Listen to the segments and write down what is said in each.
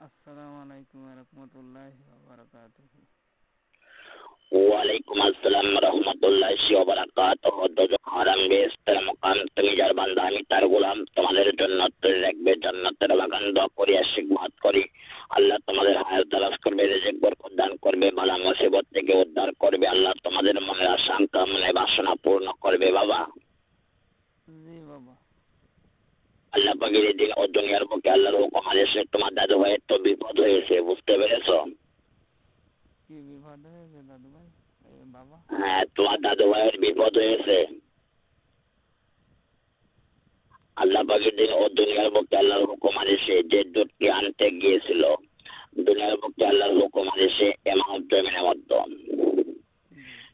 আসসালামু আলাইকুম রহমতুল্লাহি ওয়া বারাকাতুহু। ওয়ালাইকুম আসসালাম রহমতুল্লাহি ওয়া বারাকাতুহু। হারাম বেহেশতের মুকাম তুমি যার বান্দা, আমি তার গোলাম। তোমাদের জন্য তৈরি রাখবে জান্নাতের বাগান। দোয়া করি আর শিখবাত করি, আল্লাহ তোমাদের হায়াত দারাজ করবে, রিজিক বরকত দান করবে, বালা মুসিবত থেকে উদ্ধার করবে। আল্লাহ তোমাদের মনের আশা কামনা বাসনা পূর্ণ করবে। বাবা, জি বাবা। আল্লাহ পাকের এই দিন ও দুনিয়ার বুকে আল্লাহর হুকুম আদেশে তোমার দাদু ভাইয়ের তো বিপদ হয়েছে, বুঝতে পেরেছো? কি বিপদ হয়েছে দাদু ভাই? বাবা। হ্যাঁ, তোমার দাদু ভাইয়ের বিপদ হয়েছে। আল্লাহ পাকের দিন ও দুনিয়ার বুকে আল্লাহর হুকুম আদেশে যে দুধকে আনতে গিয়েছিল, দুনিয়ার বুকে আল্লাহর হুকুম আদেশে এমাউন্ট জমিনের মধ্যে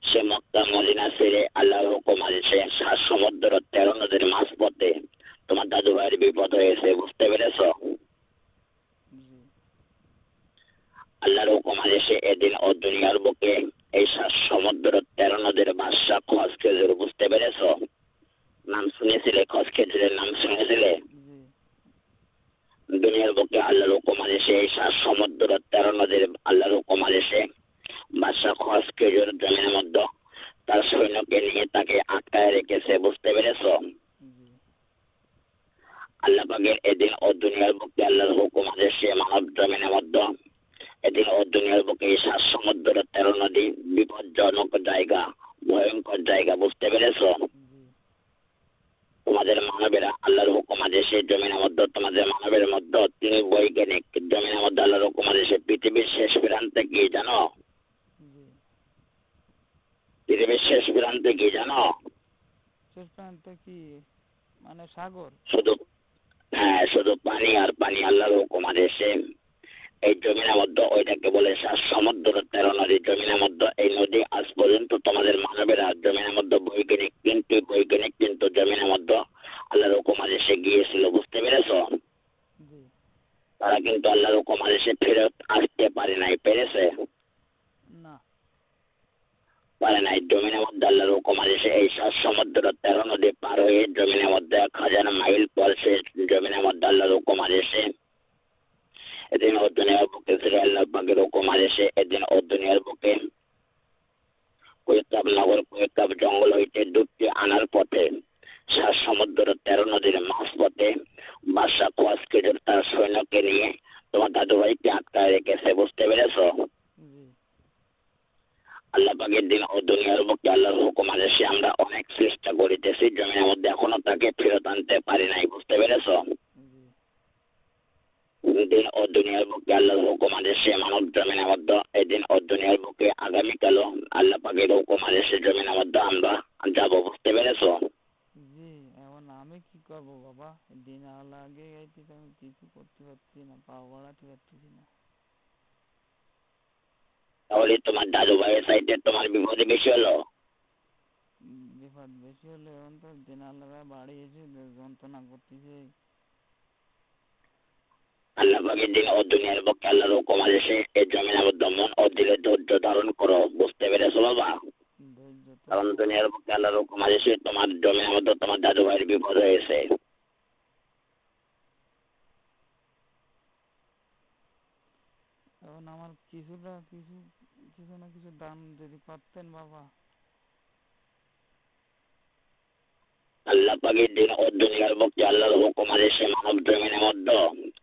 সে মক্কা মদিনা ছেড়ে আল্লাহর হুকুম আদেশে 7 সমুদ্র 13 নদীর মাঝপথে তোমার দাদু ভাইয়ের বিপদ হয়েছে, বুঝতে পেরেছো? আল্লাহর হুকুম আদেশে এদিন ও দুনিয়ার বুকে এই 7 সমুদ্র 13 নদীর বাদশা খোঁজ খেজুর, বুঝতে পেরেছো? নাম শুনেছিলে? খোঁজ খেজুরের নাম শুনেছিলে? দুনিয়ার বুকে আল্লাহর হুকুম আদেশে এই 7 সমুদ্র 13 নদীর আল্লাহর হুকুম আদেশে বাদশা খোঁজ খেজুর জমিনের মধ্যে তার সৈন্যকে নিয়ে তাকে আটকায় রেখেছে, বুঝতে পেরেছো? আল্লাহ পাকের এদিন ও দুনিয়ার বুকে আল্লাহর হুকুম আদেশে মানব জমিনের মধ্যে এদিন ও দুনিয়ার বুকে 7 সমুদ্র 13 নদী বিপজ্জনক জায়গা, ভয়ঙ্কর জায়গা, বুঝতে পেরেছো? তোমাদের মানবেরা আল্লাহর হুকুম আদেশে জমিনের মধ্যে, তোমাদের মানবের মধ্যে তিনি বৈজ্ঞানিক জমিনের মধ্যে আল্লাহর হুকুম আদেশে পৃথিবীর শেষ প্রান্তে কি জানো? পৃথিবীর শেষ প্রান্তে কি জানো? শেষ প্রান্তে কি মানে সাগর? শুধু, হ্যাঁ, শুধু পানি আর পানি। আল্লাহর হুকুম আদেশে এই জমিনের মধ্যে ওইটাকে বলে 7 সমুদ্র 13 নদী জমিনের মধ্যে। এই নদী আজ পর্যন্ত তোমাদের মানবেরা জমিনের মধ্যে বৈজ্ঞানিক কিন্তু জমিনের মধ্যে আল্লাহর হুকুম আদেশে গিয়েছিল, বুঝতে পেরেছো? তারা কিন্তু আল্লাহর হুকুম আদেশে ফেরত আসতে পারে নাই, পেরেছে? না, পারে নাই। জমিনের মধ্যে আল্লাহর হুকুম আদেশে এই 7 সমুদ্র 13 নদী পার হয়ে জমিনের মধ্যে 1000 মাইল পর সে জমিনের মধ্যে আল্লাহর হুকুম আদেশে এদিন ও দুনিয়ার বুকে ফিরে আল্লাহ পাকের হুকুম আদেশে এদিন ও দুনিয়ার বুকে কৈতাব নগর, কৈতাব জঙ্গল হইতে দুধকে আনার পথে 7 সমুদ্র 13 নদীর মাঝপথে বাদশা খোয়াজ খেজুর তার সৈন্যকে নিয়ে তোমার দাদু ভাইকে আটকায় রেখেছে, বুঝতে পেরেছো? আল্লাহ পাকের দিন ও দুনিয়ার বুকে আল্লাহর হুকুম আদেশে আমরা অনেক চেষ্টা করিতেছি, জমিনের মধ্যে এখনো তাকে ফেরত আনতে পারি নাই, বুঝতে পেরেছো? দিন ও দুনিয়ার বুকে আল্লাহর হুকুম আদেশে মানব জমিনের মধ্যে এদিন ও দুনিয়ার বুকে আগামীকালও আল্লাহ পাকের হুকুম আদেশে জমিনের মধ্যে আমরা যাবো, বুঝতে পেরেছো? জি। এখন আমি কি করবো বাবা? দিন আগে যাইতেছি, আমি কিছু করতে পারছি না, পা বাড়াতে পারতেছি না। তাহলে তোমার দাদু ভাইয়ের সাইডে তোমার বিপদে বেশি হলো। বিপদ বেশি হলে এখন তো দিন বাড়ি এসে যন্ত্রণা করতেছে। আল্লাহ পাকের দিন ও দুনিয়ার বুকে আল্লাহর হুকুম আদেশে এই জমিনের মধ্যে মন ও দিলে ধৈর্য ধারণ করো, বুঝতে পেরেছো বাবা? ধৈর্য তো কারণ দুনিয়ার বুকে আল্লাহর হুকুম আদেশে তোমার জমিনের মধ্যে তোমার দাদু ভাইয়ের বিপদ হয়েছে। এখন আমার কিছু না কিছু দান যদি করতেন বাবা। আল্লাহ পাকের দিন ও দুনিয়ার বুকে আল্লাহর হুকুম আদেশে মানব জমিনের মধ্যে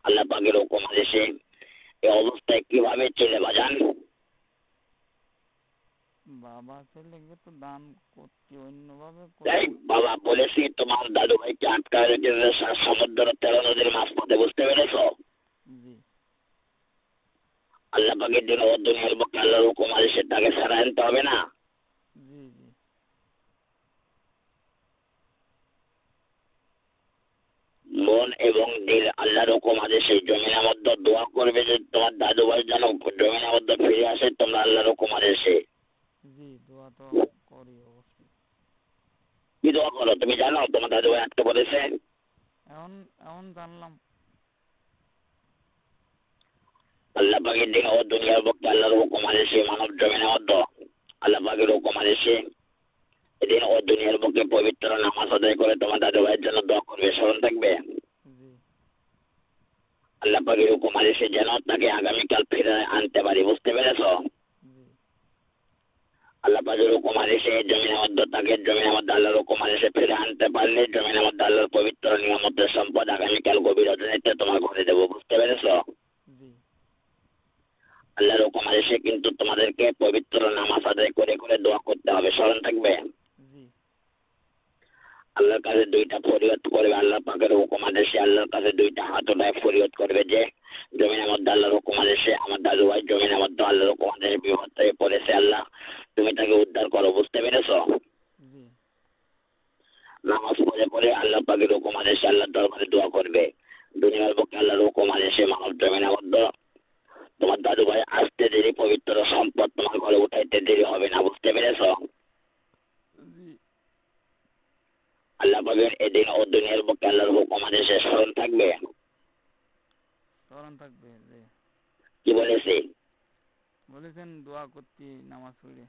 আল্লাহ পাকের হুকুম আদেশে এই অবস্থায় কিভাবে চলে বাজান? বাবা ছেলে তো দান করতে অন্যভাবে তাই বাবা বলেছি তোমার দাদু ভাইকে আটকায় রেখেছে 7 সমুদ্র 13 নদীর মাঝপথে, বুঝতে পেরেছো? জি আল্লাহ পাকের দিন ও দুনিয়ার বুকে আল্লাহর হুকুম আদেশে তাকে ছাড়া আনতে হবে না? জি জি। মন এবং দিল আল্লাহর হুকুম আদেশে জমিনের মধ্যে দোয়া করবে যে তোমার দাদু ভাই যেন জমিনের মধ্যে ফিরে আসে, তোমরা আল্লাহর হুকুম আদেশে জি দোয়া তো করি অবশ্যই। কি দোয়া করো তুমি জানো? তোমার দাদু ভাই আটকে বলেছে। এখন এখন জানলাম। আল্লাহ পাকের দিন ও দুনিয়ার বুকে আল্লাহর হুকুম আদেশে মানব জমিনের মধ্যে আল্লাহ পাকের হুকুম আদেশে এদিন ও দুনিয়ার বুকে পবিত্র নামাজ আদায় করে তোমার দাদু ভাইয়ের জন্য দোয়া করবে, স্মরণ থাকবে। জি আল্লাহ পাকের হুকুম আদেশে যেন তাকে আগামীকাল ফিরে আনতে পারি, বুঝতে পেরেছ? জি আল্লাহ পাকের হুকুম আদেশে জমিনের মধ্যে তাকে জমিনের মধ্যে আল্লাহর হুকুম আদেশে ফিরে আনতে পারলে জমিনের মধ্যে আল্লাহর পবিত্র নিয়ামতের সম্পদ আগামীকাল গভীর রজনীতে তোমার ঘরে দেবো, বুঝতে পেরেছ? জি আল্লাহর হুকুম আদেশে কিন্তু তোমাদেরকে পবিত্র নামাজ আদায় করে করে দোয়া করতে হবে, স্মরণ থাকবে। জি আল্লাহর কাছে দুইটা ফরিয়াদ করবে, আল্লাহ পাকের হুকুম আদেশে আল্লাহর কাছে দুইটা হাত উঠায় ফরিয়াদ করবে যে জমিনের মধ্যে আল্লাহর হুকুম আদেশে আমার দাদু ভাই জমিনের মধ্যে আল্লাহর হুকুম আদেশে বিপদ হয়ে পড়েছে, আল্লাহ তুমি তাকে উদ্ধার করো, বুঝতে পেরেছ? জি নামাজ পড়ে পড়ে আল্লাহ পাকের হুকুম আদেশে আল্লাহর দরবারে দোয়া করবে। দুনিয়ার পক্ষে আল্লাহর হুকুম আদেশে মানব জমিনের মধ্যে তোমার দাদু ভাই আসতে দেরি, পবিত্র সম্পদ তোমার ঘরে উঠাইতে দেরি হবে না, বুঝতে পেরেছ? জি আল্লাহ পাকের এদিন ও দুনিয়ার পক্ষে আল্লাহর হুকুম আদেশে স্মরণ থাকবে। স্মরণ থাকবে। জি কি বলেছি? বলেছেন দোয়া করতে নামাজ পড়ে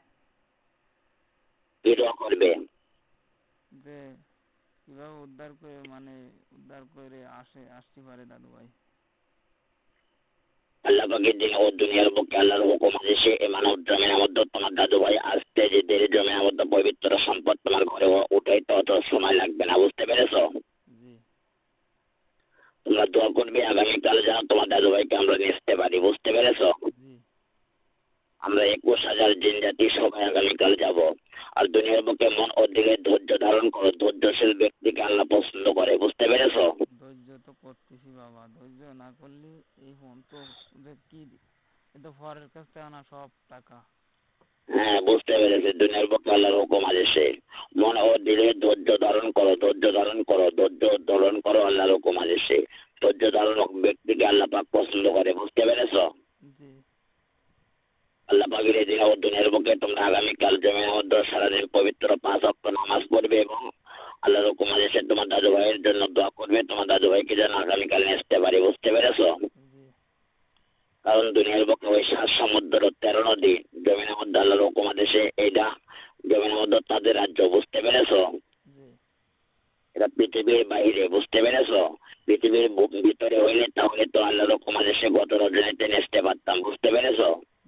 কি দোয়া করবে? যে কিভাবে উদ্ধার করে মানে উদ্ধার করে আসতে পারে দাদু ভাই। আল্লাহ পাকের দিন ও দুনিয়ার পক্ষে আল্লাহর হুকুম আদেশে এ মানব জমিনের মধ্যে তোমার দাদু ভাই আসতে যে দেরি জমিনের মধ্যে পবিত্র সম্পদ তোমার ঘরে উঠাইতে অত সময় লাগবে না, বুঝতে পেরেছ? জি তোমরা দোয়া করবে আগামীকাল যেন তোমার দাদু ভাইকে আমরা নিতে পারি, বুঝতে পেরেছ? জি আমরা 21,000 জিন জাতি সবাই আগামীকাল যাব। আর দুনিয়ার বুকে মন ও দিলে ধৈর্য ধারণ করো, ধৈর্যশীল ব্যক্তিকে আল্লাহ পছন্দ করে, বুঝতে পেরেছ? ধৈর্য তো করতেছি বাবা, ধৈর্য না করলে এই ফোন তো যে কি এ তো পরের কাছ থেকে আনা সব টাকা। হ্যাঁ, বুঝতে পেরেছি। দুনিয়ার বুকে আল্লাহর হুকুম আদেশে মন ও দিলে ধৈর্য ধারণ করো, ধৈর্য ধারণ করো, ধৈর্য ধারণ করো আল্লাহর হুকুম আদেশে। ধৈর্য ধারণ ব্যক্তিকে আল্লাহ পাক পছন্দ করে, বুঝতে পেরেছ? জি আল্লাহ পাকের এই দিন ও দুনিয়ার বুকে তোমরা আগামীকাল জমিনের মধ্যে সারাদিন পবিত্র 5 ওয়াক্ত নামাজ পড়বে এবং আল্লাহর হুকুম আদেশে তোমার দাদু ভাইয়ের জন্য দোয়া করবে, তোমার দাদু ভাইকে যেন আগামীকাল নিতে পারি, বুঝতে পেরেছ? জি কারণ দুনিয়ার বুকে ওই 7 সমুদ্র 13 নদী জমিনের মধ্যে আল্লাহর হুকুম আদেশে এইটা জমিনের মধ্যে তাদের রাজ্য, বুঝতে পেরেছ? জি এটা পৃথিবীর বাইরে, বুঝতে পেরেছ? পৃথিবীর ভিতরে হইলে তাহলে তো আল্লাহর হুকুম আদেশে গত রজনীতে নেচতে পারতাম, বুঝতে পেরেছ?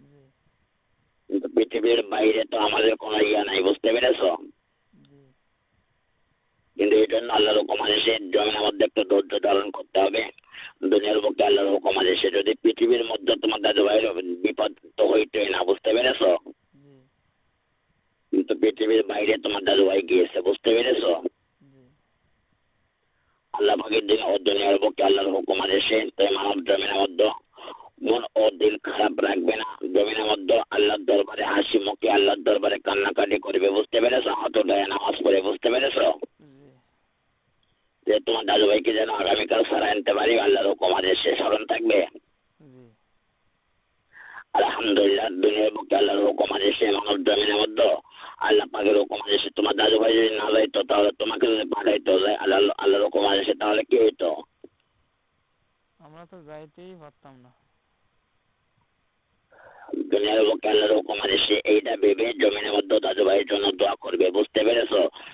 জি কিন্তু পৃথিবীর বাইরে তো আমাদের কোনো ইয়া নাই, বুঝতে পেরেছ? জি কিন্তু এই জন্য আল্লাহর হুকুম আদেশে জমিনের মধ্যে একটু ধৈর্য ধারণ করতে হবে। দুনিয়ার বুকে আল্লাহর হুকুম আদেশে যদি পৃথিবীর মধ্যে তোমার দাদু ভাইয়ের বিপদ তো হইতোই না, বুঝতে পেরেছ? জি কিন্তু পৃথিবীর বাইরে তোমার দাদু ভাই গিয়েছে, বুঝতে পেরেছ? জি আল্লাহ পাকের দিন ও দুনিয়ার বুকে আল্লাহর হুকুম আদেশে তাই মানব জমিনের মধ্যে মন ও দিল খারাপ রাখবে না, জমিনের মধ্যে আল্লাহর দরবারে হাসি মুখে আল্লাহর দরবারে কান্নাকাটি করবে, বুঝতে পেরেছ? হাত উঠায় নামাজ পড়ে, বুঝতে পেরেছ? জি যে তোমার দাদু ভাইকে যেন আগামীকাল সারা আনতে পারি, আল্লাহর হুকুম আদেশে স্মরণ থাকবে। জি আলহামদুলিল্লাহ, দুনিয়ার বুকে আল্লাহর হুকুম আদেশে মানব জমিনের মধ্যে আল্লাহ পাকের হুকুম আদেশে তোমার দাদু ভাই যদি না যাইতো তাহলে তোমাকে যদি পাঠাইতো আল্লাহর হুকুম আদেশে তাহলে কি হইতো? আমরা তো যাইতেই পারতাম না। দুনিয়ার বুকে আল্লাহর হুকুম আদেশে এইটা ভেবে জমিনের মধ্যে দাদু ভাইয়ের জন্য দোয়া করবে, বুঝতে পেরেছ?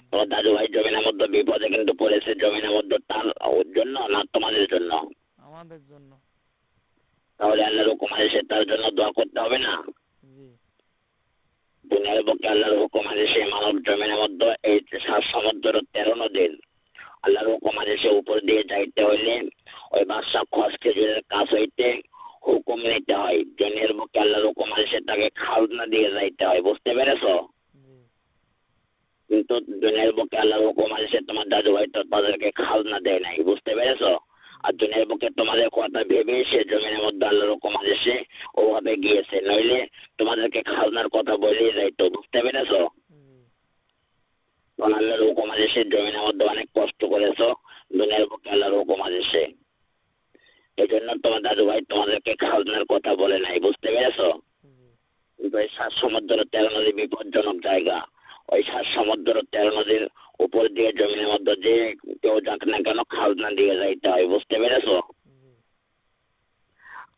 তোমার দাদু ভাই জমিনের মধ্যে বিপদে কিন্তু পড়েছে, জমিনের মধ্যে তার ওর জন্য না তোমাদের জন্য? আমাদের জন্য। তাহলে আল্লাহর হুকুম আদেশে তার জন্য দোয়া করতে হবে না? জি দুনিয়ার বুকে আল্লাহর হুকুম আদেশে মানব জমিনের মধ্যে এই 7 সমুদ্র 13 নদীর আল্লাহর হুকুম আদেশে উপর দিয়ে যাইতে হইলে ওই বাদশা খস খেজুরের কাছ হইতে হুকুম নিতে হয়। দুনিয়ার বুকে আল্লাহর হুকুম আদেশে তাকে খাজনা দিয়ে যাইতে হয়, বুঝতে পেরেছ? জি কিন্তু দুনিয়ার বুকে আল্লাহর হুকুম আদেশে তোমার দাদু ভাই তো তাদেরকে খাজনা দেয় নাই, বুঝতে পেরেছ? আর দুনিয়ার বুকে তোমাদের কথা ভেবে সে জমিনের মধ্যে আল্লাহর হুকুম আদেশে ওভাবে গিয়েছে, নইলে তোমাদেরকে খাজনার কথা বলেই যাইতো, বুঝতে পেরেছ? জি তখন আল্লাহর হুকুম আদেশে জমিনের মধ্যে অনেক কষ্ট করেছ, দুনিয়ার বুকে আল্লাহর হুকুম আদেশে এই জন্য তোমার দাদু ভাই তোমাদেরকে খাজনার কথা বলে নাই, বুঝতে পেরেছ? জি কিন্তু ওই 7 সমুদ্র 13 নদী বিপজ্জনক জায়গা। ওই 7 সমুদ্র 13 নদীর উপর দিয়ে জমিনের মধ্যে যে কেউ যাক না কেন খাজনা দিয়ে যাইতে হয়, বুঝতে পেরেছ? জি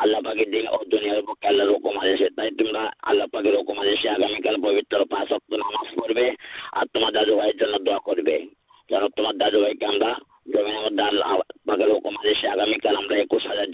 আল্লাহ পাকের দিন ও দুনিয়ার বুকে আল্লাহর হুকুম আদেশে তাই তোমরা আল্লাহ পাকের হুকুম আদেশে আগামীকাল পবিত্র 5 ওয়াক্ত নামাজ পড়বে আর তোমার দাদু ভাইয়ের জন্য দোয়া করবে। যেন তোমার দাদু ভাইকে আমরা জমিনের মধ্যে আল্লাহ পাকের হুকুম আদেশে আগামীকাল আমরা 21,000